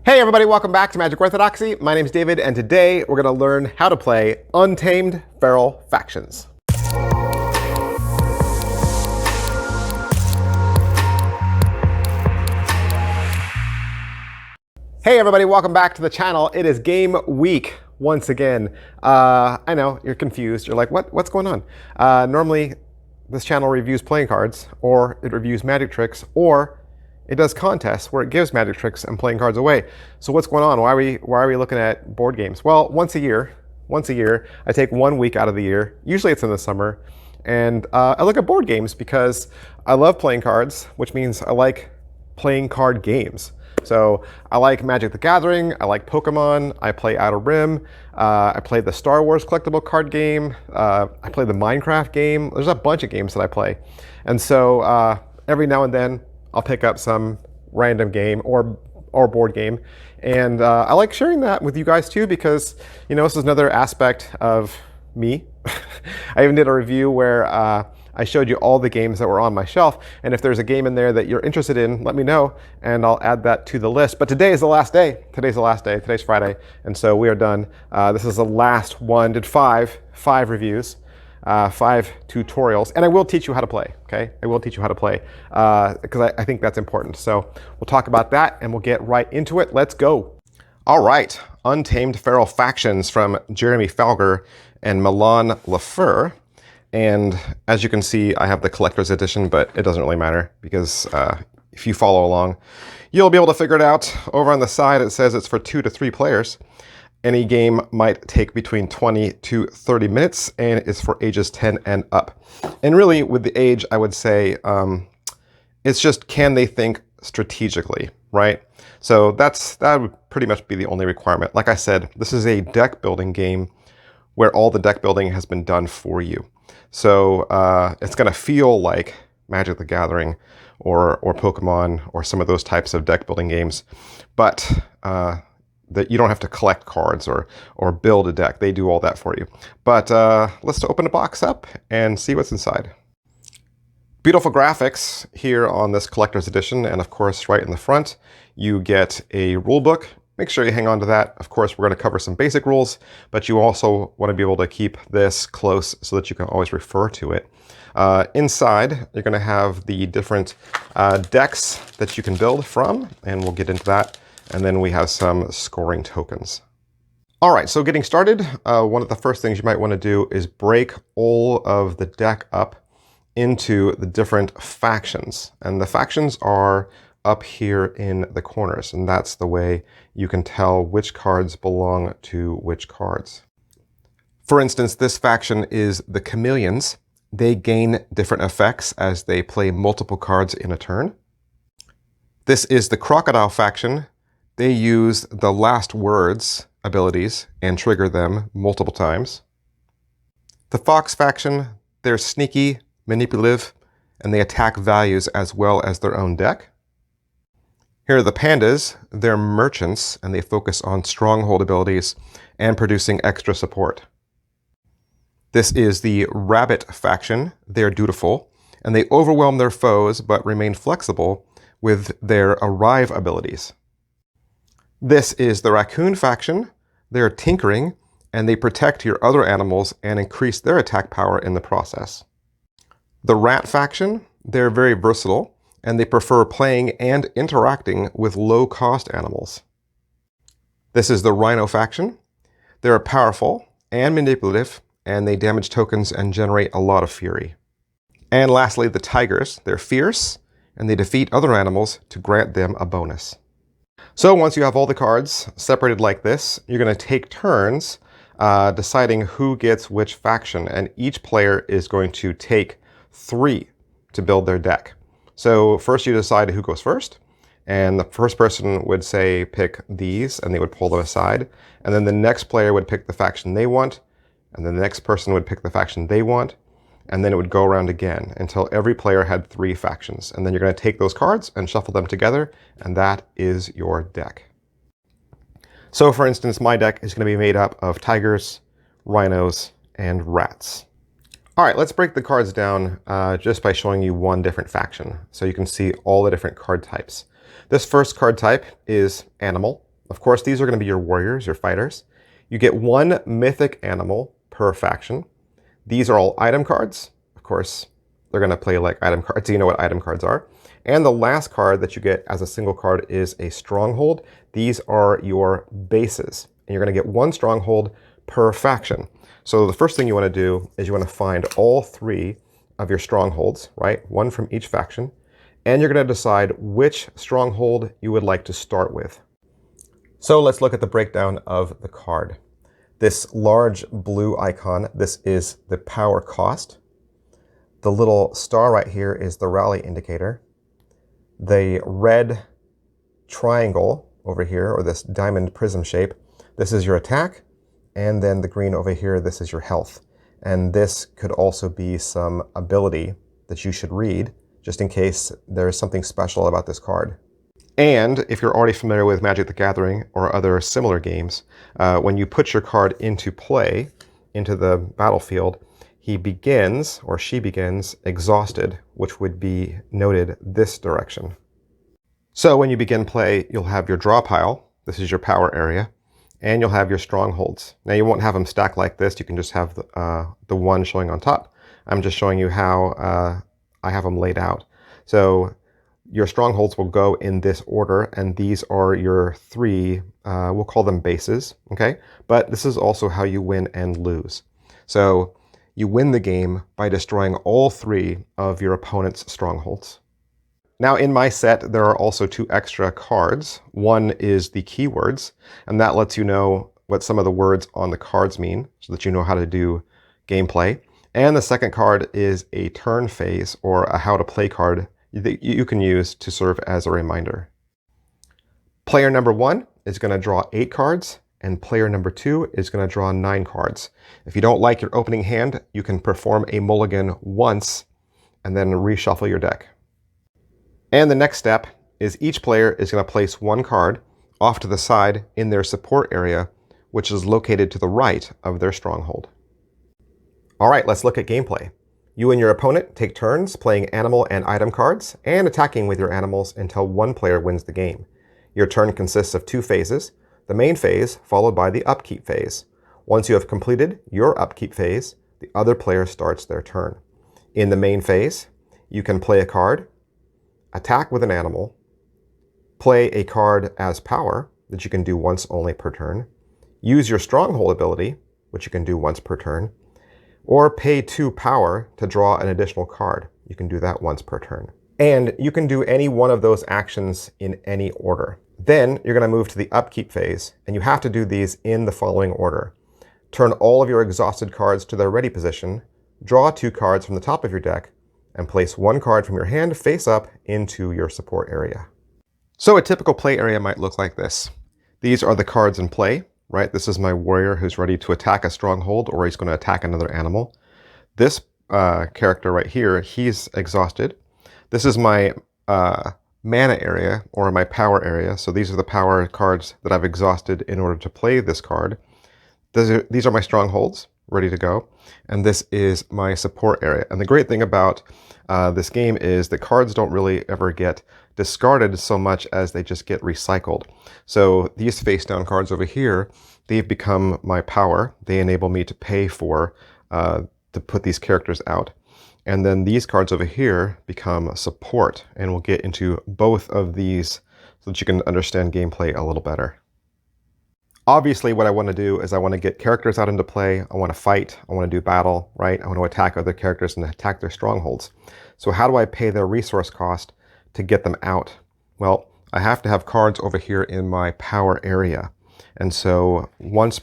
Hey everybody, welcome back to Magic Orthodoxy. My name's David, and today we're going to learn how to play Untamed Feral Factions. Hey everybody, welcome back to the channel. It is game week once again. I know, you're confused. You're like, what's going on? Normally, this channel reviews playing cards, or it reviews magic tricks, or it does contests where it gives magic tricks and playing cards away. So what's going on? Why are we looking at board games? Well, once a year, I take 1 week out of the year. Usually it's in the summer, and I look at board games because I love playing cards, which means I like playing card games. So I like Magic the Gathering, I like Pokemon, I play Outer Rim, I play the Star Wars collectible card game, I play the Minecraft game. There's a bunch of games that I play. And so every now and then I'll pick up some random game or board game. And I like sharing that with you guys too, because this is another aspect of me. I even did a review where I showed you all the games that were on my shelf, and if there's a game in there that you're interested in, let me know, and I'll add that to the list. But today is the last day. Today's the last day. Today's Friday, and so we are done. This is the last one. Did five reviews, 5 tutorials, and I will teach you how to play, okay? I will teach you how to play, because I think that's important. So we'll talk about that, and we'll get right into it. Let's go. All right, Untamed Feral Factions from Jeremy Falger and Milan Lafur. And as you can see, I have the collector's edition, but it doesn't really matter because if you follow along, you'll be able to figure it out. Over on the side, it says it's for 2 to 3 players. Any game might take between 20 to 30 minutes and is for ages 10 and up. And really, with the age, I would say it's just, can they think strategically, right? So that would pretty much be the only requirement. Like I said, this is a deck building game where all the deck building has been done for you. So it's going to feel like Magic the Gathering or Pokemon or some of those types of deck building games, but that you don't have to collect cards or build a deck. They do all that for you. But let's open the box up and see what's inside. Beautiful graphics here on this collector's edition, and of course right in the front you get a rule book. Make sure you hang on to that. Of course, we're going to cover some basic rules, but you also want to be able to keep this close so that you can always refer to it. Inside, you're going to have the different decks that you can build from, and we'll get into that. And then we have some scoring tokens. All right, so getting started, one of the first things you might want to do is break all of the deck up into the different factions. And the factions are up here in the corners, and that's the way you can tell which cards belong to which cards. For instance, this faction is the Chameleons. They gain different effects as they play multiple cards in a turn. This is the Crocodile faction. They use the Last Words abilities and trigger them multiple times. The Fox faction, they're sneaky, manipulative, and they attack values as well as their own deck. Here are the Pandas. They're merchants, and they focus on stronghold abilities and producing extra support. This is the Rabbit faction. They're dutiful, and they overwhelm their foes but remain flexible with their arrive abilities. This is the Raccoon faction. They're tinkering, and they protect your other animals and increase their attack power in the process. The Rat faction, they're very versatile, and they prefer playing and interacting with low-cost animals. This is the Rhino faction. They're powerful and manipulative, and they damage tokens and generate a lot of fury. And lastly, the Tigers. They're fierce, and they defeat other animals to grant them a bonus. So once you have all the cards separated like this, you're going to take turns deciding who gets which faction, and each player is going to take 3 to build their deck. So first you decide who goes first, and the first person would say pick these, and they would pull them aside, and then the next player would pick the faction they want, and then the next person would pick the faction they want, and then it would go around again until every player had 3 factions. And then you're going to take those cards and shuffle them together, and that is your deck. So for instance, my deck is going to be made up of tigers, rhinos, and rats. All right, let's break the cards down just by showing you one different faction so you can see all the different card types. This first card type is animal. Of course, these are going to be your warriors, your fighters. You get one mythic animal per faction. These are all item cards. Of course, they're going to play like item cards, so you know what item cards are. And the last card that you get as a single card is a stronghold. These are your bases. And you're going to get one stronghold per faction. So the first thing you want to do is you want to find all 3 of your strongholds, right? One from each faction. And you're going to decide which stronghold you would like to start with. So let's look at the breakdown of the card. This large blue icon, this is the power cost. The little star right here is the rally indicator. The red triangle over here, or this diamond prism shape, this is your attack. And then the green over here, this is your health. And this could also be some ability that you should read, just in case there is something special about this card. And if you're already familiar with Magic the Gathering or other similar games, when you put your card into play, into the battlefield, he begins, or she begins, exhausted, which would be noted this direction. So when you begin play, you'll have your draw pile. This is your power area. And you'll have your strongholds. Now you won't have them stacked like this. You can just have the one showing on top. I'm just showing you how I have them laid out. So your strongholds will go in this order, and these are your 3, we'll call them bases, okay? But this is also how you win and lose. So you win the game by destroying all 3 of your opponent's strongholds. Now in my set, there are also 2 extra cards. One is the keywords, and that lets you know what some of the words on the cards mean, so that you know how to do gameplay. And the second card is a turn phase, or a how to play card that you can use to serve as a reminder. Player number 1 is going to draw 8 cards, and player number 2 is going to draw 9 cards. If you don't like your opening hand, you can perform a mulligan once, and then reshuffle your deck. And the next step is each player is going to place 1 card off to the side in their support area, which is located to the right of their stronghold. All right, let's look at gameplay. You and your opponent take turns playing animal and item cards and attacking with your animals until one player wins the game. Your turn consists of 2 phases, the main phase followed by the upkeep phase. Once you have completed your upkeep phase, the other player starts their turn. In the main phase, you can play a card, attack with an animal, play a card as power that you can do once only per turn, use your stronghold ability, which you can do once per turn, or pay 2 power to draw an additional card. You can do that once per turn. And you can do any one of those actions in any order. Then you're going to move to the upkeep phase, and you have to do these in the following order. Turn all of your exhausted cards to their ready position, draw 2 cards from the top of your deck, and place 1 card from your hand face up into your support area. So a typical play area might look like this. These are the cards in play, right? This is my warrior who's ready to attack a stronghold, or he's going to attack another animal. This character right here, he's exhausted. This is my mana area, or my power area. So these are the power cards that I've exhausted in order to play this card. These are my strongholds, ready to go. And this is my support area. And the great thing about this game is that cards don't really ever get discarded so much as they just get recycled. So these face down cards over here, they've become my power. They enable me to pay for, to put these characters out. And then these cards over here become support, and we'll get into both of these so that you can understand gameplay a little better. Obviously, what I want to do is I want to get characters out into play. I want to fight. I want to do battle, right? I want to attack other characters and attack their strongholds. So how do I pay their resource cost to get them out? Well, I have to have cards over here in my power area. And so once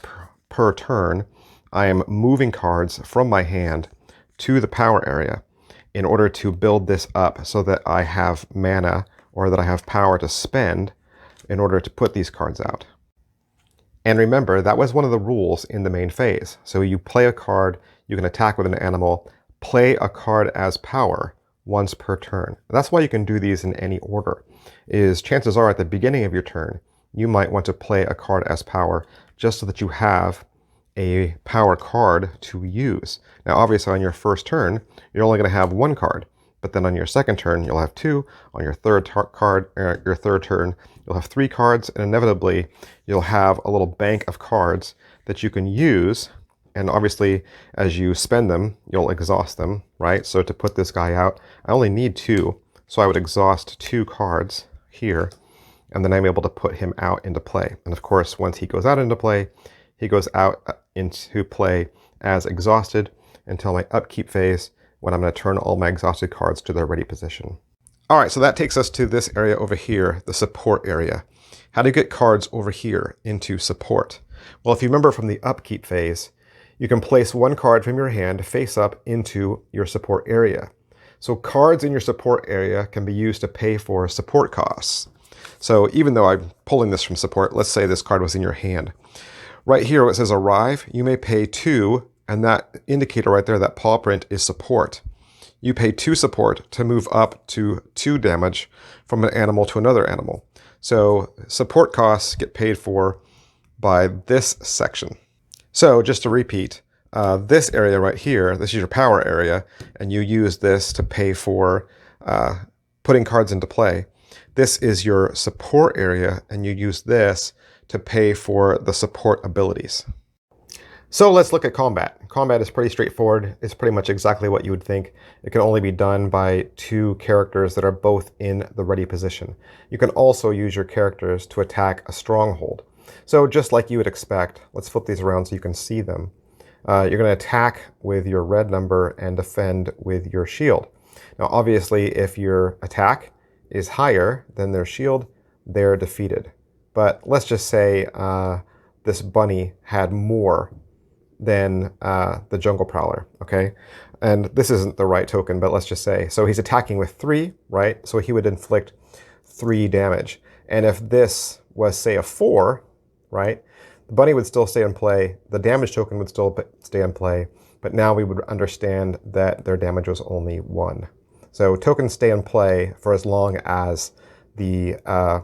per turn, I am moving cards from my hand to the power area in order to build this up so that I have mana, or that I have power to spend in order to put these cards out. And remember, that was one of the rules in the main phase. So you play a card, you can attack with an animal, play a card as power once per turn. That's why you can do these in any order, is chances are at the beginning of your turn, you might want to play a card as power just so that you have a power card to use. Now, obviously on your first turn, you're only going to have 1 card, but then on your second turn, you'll have 2. On your third turn, you'll have 3 cards, and inevitably, you'll have a little bank of cards that you can use. And obviously, as you spend them, you'll exhaust them, right? So to put this guy out, I only need 2. So I would exhaust 2 cards here, and then I'm able to put him out into play. And of course, once he goes out into play, he goes out into play as exhausted until my upkeep phase, when I'm going to turn all my exhausted cards to their ready position. All right, so that takes us to this area over here, the support area. How do you get cards over here into support? Well, if you remember from the upkeep phase, you can place 1 card from your hand face up into your support area. So cards in your support area can be used to pay for support costs. So even though I'm pulling this from support, let's say this card was in your hand. Right here where it says arrive, you may pay 2, and that indicator right there, that paw print, is support. You pay 2 support to move up to 2 damage from an animal to another animal. So support costs get paid for by this section. So just to repeat, this area right here, this is your power area, and you use this to pay for putting cards into play. This is your support area, and you use this to pay for the support abilities. So let's look at combat. Combat is pretty straightforward. It's pretty much exactly what you would think. It can only be done by 2 characters that are both in the ready position. You can also use your characters to attack a stronghold. So just like you would expect, let's flip these around so you can see them. You're going to attack with your red number and defend with your shield. Now obviously if your attack is higher than their shield, they're defeated. But let's just say this bunny had more than the jungle prowler, okay? And this isn't the right token, but let's just say. So he's attacking with 3, right? So he would inflict 3 damage. And if this was, say, a 4, right? The bunny would still stay in play, the damage token would still stay in play, but now we would understand that their damage was only 1. So tokens stay in play for as long as the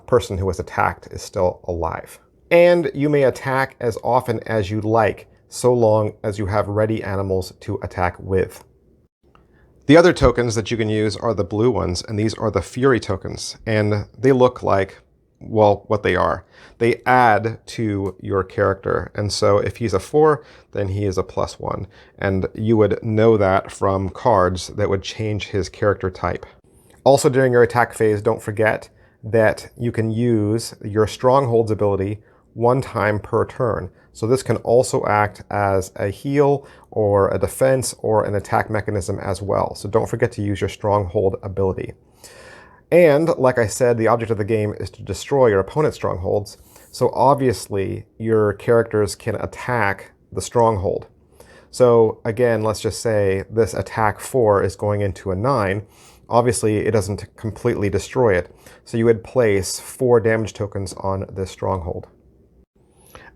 person who was attacked is still alive. And you may attack as often as you like, so long as you have ready animals to attack with. The other tokens that you can use are the blue ones, and these are the Fury tokens, and they look like, well, what they are. They add to your character, and so if he's a 4, then he is a +1, and you would know that from cards that would change his character type. Also during your attack phase, don't forget that you can use your Strongholds ability 1 time per turn. So this can also act as a heal or a defense or an attack mechanism as well. So don't forget to use your Stronghold ability. And like I said, the object of the game is to destroy your opponent's strongholds. So obviously your characters can attack the stronghold. So again, let's just say this attack 4 is going into a 9. Obviously it doesn't completely destroy it. So you would place 4 damage tokens on this stronghold.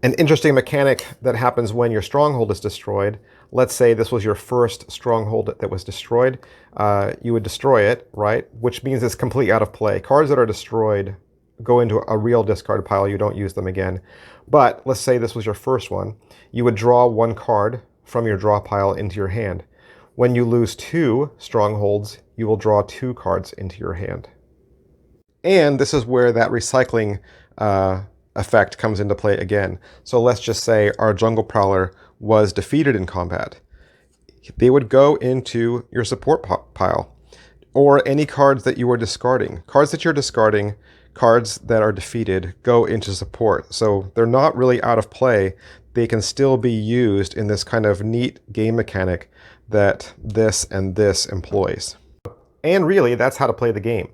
An interesting mechanic that happens when your stronghold is destroyed, let's say this was your first stronghold that was destroyed, you would destroy it, right? Which means it's completely out of play. Cards that are destroyed go into a real discard pile, you don't use them again. But let's say this was your first one, you would draw 1 card from your draw pile into your hand. When you lose 2 strongholds, you will draw 2 cards into your hand. And this is where that recycling effect comes into play again. So let's just say our jungle prowler was defeated in combat. They would go into your support pile, or any cards that you are discarding. Cards that you're discarding, cards that are defeated, go into support. So they're not really out of play. They can still be used in this kind of neat game mechanic that this and this employs. And really, that's how to play the game.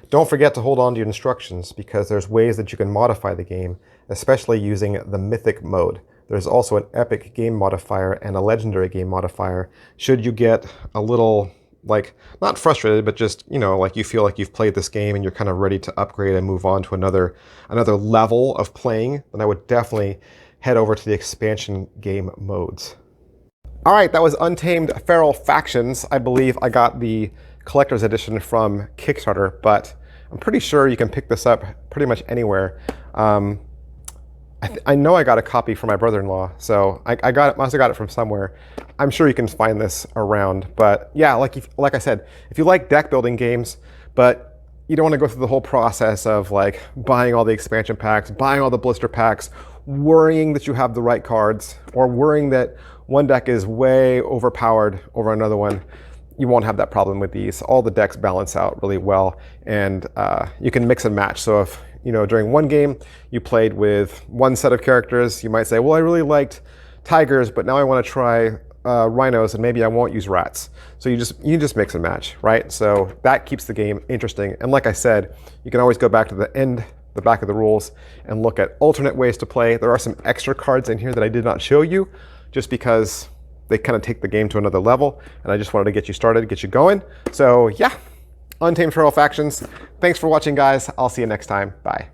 Don't forget to hold on to your instructions, because there's ways that you can modify the game, especially using the mythic mode. There's also an epic game modifier and a legendary game modifier. Should you get a little, like, not frustrated, but just, you know, like you feel like you've played this game and you're kind of ready to upgrade and move on to another level of playing, then I would definitely head over to the expansion game modes. All right, that was Untamed Feral Factions. I believe I got the collector's edition from Kickstarter, but I'm pretty sure you can pick this up pretty much anywhere. I know I got a copy from my brother-in-law, so I must have got it from somewhere. I'm sure you can find this around. But yeah, like I said, if you like deck building games, but you don't want to go through the whole process of like buying all the expansion packs, buying all the blister packs, worrying that you have the right cards, or worrying that one deck is way overpowered over another one, you won't have that problem with these. All the decks balance out really well, and you can mix and match. So if during one game you played with one set of characters, you might say, well, I really liked tigers, but now I want to try rhinos, and maybe I won't use rats. So you just mix and match, right? So that keeps the game interesting. And like I said, you can always go back to the back of the rules and look at alternate ways to play. There are some extra cards in here that I did not show you, just because they kind of take the game to another level, and I just wanted to get you started, get you going. So yeah, Untamed Feral Factions. Thanks for watching, guys. I'll see you next time. Bye.